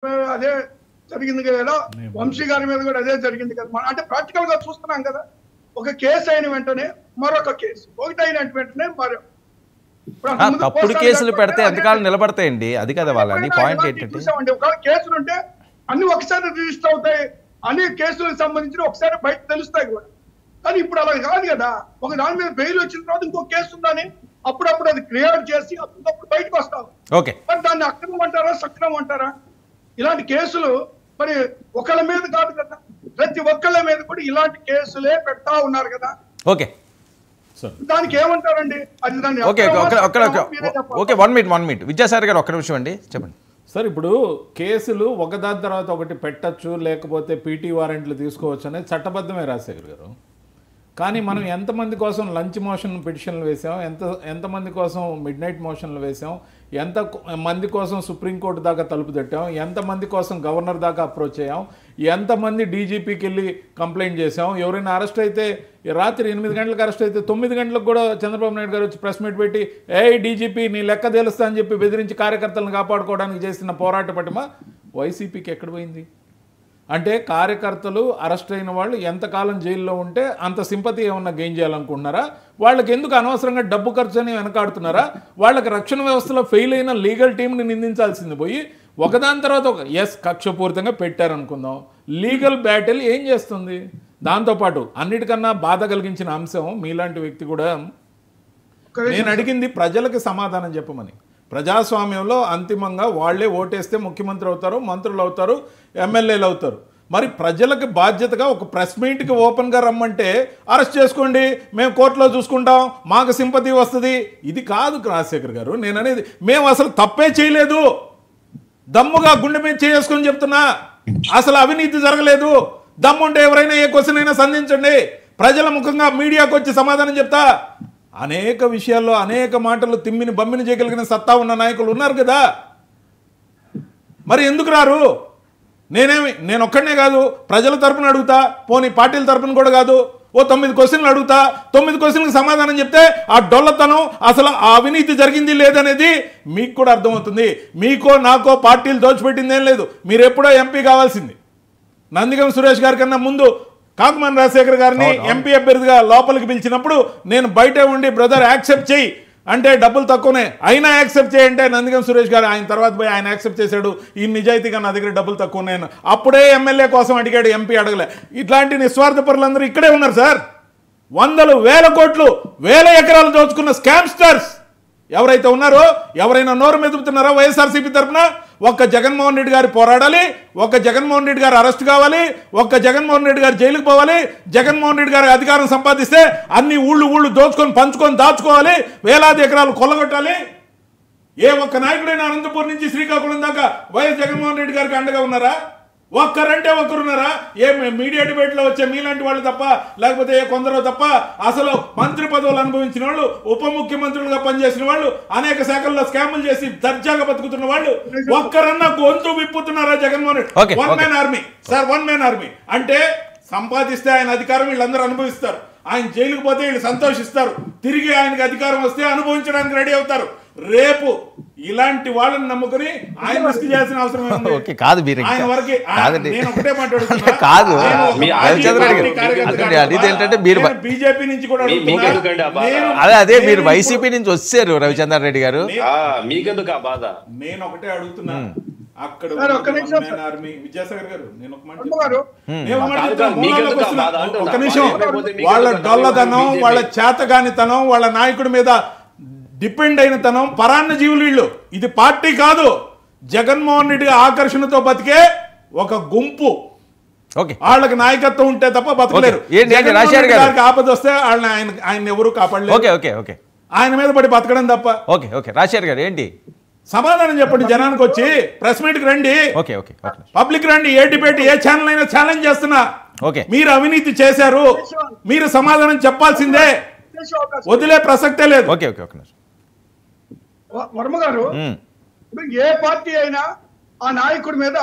అదే జరిగింది కదా, వంశీ గారి మీద కూడా అదే జరిగింది కదా. అంటే ప్రాక్టికల్ గా చూస్తున్నాం కదా, ఒక కేసు అయిన వెంటనే మరొక కేసు, ఒకటి అయిన వెంటనే మరో తప్పుడు కేసులు పెడితే ఎంతకాలం నిలబడతాయండి, అది కదా వాళ్ళని పాయింట్ ఏంటంటే. చూసామండి, ఒకవేళ కేసులు ఉంటే అన్ని ఒకసారి రిజిస్టర్ అవుతాయి, అన్ని కేసులకు సంబంధించిన ఒకసారి బయట తెలుస్తాయి కూడా. కానీ ఇప్పుడు అలా కాదు కదా, ఒక దాని మీద బెయిల్ వచ్చిన తర్వాత ఇంకో కేసు ఉందని అప్పుడప్పుడు అది క్లియర్ చేసి అప్పుడు బయటకు వస్తాం. మరి దాన్ని అక్రమం అంటారా సక్రమం అంటారా? ఇలాంటి కేసులు మరి ఒకళ్ళ మీద కాదు కదా, ప్రతి ఒక్కళ్ళ మీద కూడా ఇలాంటి కేసులే పెడతా ఉన్నారు కదా. ఓకే, దానికి ఏమంటారండి? అది దాన్ని ఓకే 1 minute విద్యాసాగర్ గారు ఒక్క నిమిషం అండి చెప్పండి సార్. ఇప్పుడు కేసులు ఒకదాని తర్వాత ఒకటి పెట్టచ్చు, లేకపోతే పీటీ వారెంట్లు తీసుకోవచ్చు అనేది చట్టబద్ధమే రాజశేఖర్ గారు. కానీ మనం ఎంతమంది కోసం లంచ్ మోషన్ పిటిషన్లు వేసాం, ఎంతమంది కోసం మిడ్ నైట్ మోషన్లు వేసాం, ఎంత మంది కోసం సుప్రీంకోర్టు దాకా తలుపు తట్టాం, ఎంతమంది కోసం గవర్నర్ దాకా అప్రోచ్ అయ్యాం, ఎంతమంది డీజీపీకి వెళ్ళి కంప్లైంట్ చేసాం. ఎవరైనా అరెస్ట్ అయితే రాత్రి 8 గంటలకు అరెస్ట్ అయితే 9 గంటలకు కూడా చంద్రబాబు నాయుడు గారు వచ్చి ప్రెస్ మీట్ పెట్టి డీజీపీ నీ లెక్క తెలుస్తా అని చెప్పి బెదిరించి కార్యకర్తలను కాపాడుకోవడానికి చేసిన పోరాట పటిమ వైసీపీకి ఎక్కడ పోయింది? అంటే కార్యకర్తలు అరెస్ట్ అయిన వాళ్ళు ఎంతకాలం జైల్లో ఉంటే అంత సింపతి ఏమన్నా గెయిన్ చేయాలనుకుంటున్నారా? వాళ్ళకి ఎందుకు అనవసరంగా డబ్బు ఖర్చు అని వెనకాడుతున్నారా? వాళ్ళకి రక్షణ వ్యవస్థలో ఫెయిల్ అయిన లీగల్ టీంని నిందించాల్సింది పోయి ఒకదాని తర్వాత ఒక కక్షపూరితంగా పెట్టారనుకుందాం. లీగల్ బ్యాటిల్ ఏం చేస్తుంది? దాంతోపాటు అన్నిటికన్నా బాధ కలిగించిన అంశం, మీలాంటి వ్యక్తి కూడా నేను అడిగింది ప్రజలకు సమాధానం చెప్పమని. ప్రజాస్వామ్యంలో అంతిమంగా వాళ్లే ఓటేస్తే ముఖ్యమంత్రి అవుతారు, మంత్రులు అవుతారు, ఎమ్మెల్యేలు అవుతారు. మరి ప్రజలకు బాధ్యతగా ఒక ప్రెస్ మీట్కి ఓపెన్గా రమ్మంటే అరెస్ట్ చేసుకోండి, మేము కోర్టులో చూసుకుంటాం, మాకు సింపతి వస్తుంది, ఇది కాదు రాజశేఖర్ గారు. నేను అనేది మేము అసలు తప్పే చేయలేదు, దమ్ముగా గుండె మీద చేసుకొని చెప్తున్నా, అసలు అవినీతి జరగలేదు. దమ్ముంటే ఎవరైనా ఏ క్వశ్చన్ అయినా సంధించండి, ప్రజల ముఖంగా మీడియాకు వచ్చి సమాధానం చెప్తా. అనేక విషయాల్లో అనేక మాటలు తిమ్మిని బమ్మిని చేయగలిగిన సత్తా ఉన్న నాయకులు ఉన్నారు కదా, మరి ఎందుకు రారు? నేను ఒక్కడనే కాదు, ప్రజల తరపున అడుగుతా, పోనీ పార్టీల తరపున కూడా కాదు, 9 క్వశ్చన్లు అడుగుతా. 9 క్వశ్చన్లకు సమాధానం చెప్తే ఆ డొల్లతనం, అసలు ఆ అవినీతి జరిగింది లేదనేది మీకు కూడా అర్థమవుతుంది. మీకో నాకో పార్టీలు దోచిపెట్టింది ఏం లేదు. మీరు ఎప్పుడో ఎంపీ కావాల్సింది. నందిగం సురేష్ గారి కన్నా ముందు కాకుమాన్ రాజశేఖర్ గారిని ఎంపీ అభ్యర్థిగా లోపలికి పిలిచినప్పుడు నేను బయటే ఉండి బ్రదర్ యాక్సెప్ట్ చేయి అంటే డబ్బులు తక్కువనే, అయినా యాక్సెప్ట్ చేయంటే నందిగం సురేష్ గారు ఆయన తర్వాత పోయి ఆయన యాక్సెప్ట్ చేశాడు, ఈ నిజాయితీగా నా దగ్గర డబ్బులు తక్కువ ఉన్నాయని. అప్పుడే ఎమ్మెల్యే కోసం అడిగాడు, ఎంపీ అడగలే. ఇట్లాంటి నిస్వార్థ పరులందరూ ఇక్కడే ఉన్నారు సార్. వందలు వేల కోట్లు, వేల ఎకరాలు దోచుకున్న స్కామ్స్టర్స్ ఎవరైతే ఉన్నారో, ఎవరైనా నోరు మెదుపుతున్నారో వైఎస్ఆర్సీపీ తరఫున, ఒక్క జగన్మోహన్ రెడ్డి గారు పోరాడాలి, ఒక్క జగన్మోహన్ రెడ్డి గారు అరెస్ట్ కావాలి, ఒక్క జగన్మోహన్ రెడ్డి గారు జైలుకు పోవాలి, జగన్మోహన్ రెడ్డి గారి అధికారం సంపాదిస్తే అన్ని ఊళ్ళు దోచుకొని పంచుకొని దాచుకోవాలి, వేలాది ఎకరాలు కొల్లగొట్టాలి. ఏ ఒక్క నాయకుడైనా అనంతపూర్ నుంచి శ్రీకాకుళం దాకా వైఎస్ జగన్మోహన్ రెడ్డి గారికి అండగా ఉన్నారా? ఒక్కరంటే ఒక్కరున్నారా? ఏ మీడియా డిబేట్లో వచ్చే మీలాంటి వాళ్ళు తప్ప, లేకపోతే ఏ కొందరో తప్ప, అసలు మంత్రి పదవులు అనుభవించిన వాళ్ళు, ఉప ముఖ్యమంత్రులుగా పనిచేసిన వాళ్ళు, అనేక శాఖల్లో స్కాములు చేసి దర్జాగా బతుకుతున్న వాళ్ళు ఒక్కరన్నా గొంతు విప్పుతున్నారా? Jaganmohan Reddy one man army sir, one man army అంటే సంపాదిస్తే ఆయన అధికారం వీళ్ళందరూ అనుభవిస్తారు, ఆయన జైలుకు పోతే వీళ్ళు సంతోషిస్తారు, తిరిగి ఆయనకి అధికారం వస్తే అనుభవించడానికి రెడీ అవుతారు. రేపు ఇలాంటి వాళ్ళని నమ్ముకుని ఆయన రిస్క్ చేయాల్సిన అవసరం కాదు. బీజేపీ నుంచి కూడా అదే మీరు వైసీపీ నుంచి వచ్చారు రవిచంద్ర రెడ్డి గారు, మీకెందుకు ఆ బాధ? నేను ఒకటే అడుగుతున్నా, అక్కడ ఆర్మీ విద్యాసాగర్ గారు, నేను ఒక నిమిషం, వాళ్ళ డొల్లదనం, వాళ్ళ చేతగానితనం, వాళ్ళ నాయకుడి మీద డిపెండ్ అయిన తనం, పరాన్న జీవులు వీళ్ళు. ఇది పార్టీ కాదు, జగన్మోహన్ రెడ్డి ఆకర్షణతో బతికే ఒక గుంపు. వాళ్ళకి నాయకత్వం ఉంటే తప్ప బతకలేరు. ఆపద వస్తే ఆయన ఎవరు కాపాడలేరు, ఆయన మీద పడి బతకడం తప్ప. రాజశేఖర్ గారు ఏంటి సమాధానం చెప్పండి. జనానికి వచ్చి ప్రెస్ మీట్కి రండి, పబ్లిక్ రండి, ఏ డిబేట్ ఏ ఛానల్ అయినా ఛాలెంజ్ చేస్తున్నా. మీరు అవినీతి చేశారు, మీరు సమాధానం చెప్పాల్సిందే, వదిలే ప్రసక్తే లేదు. వర్మ గారు, ఏ పార్టీ అయినా ఆ నాయకుడి మీద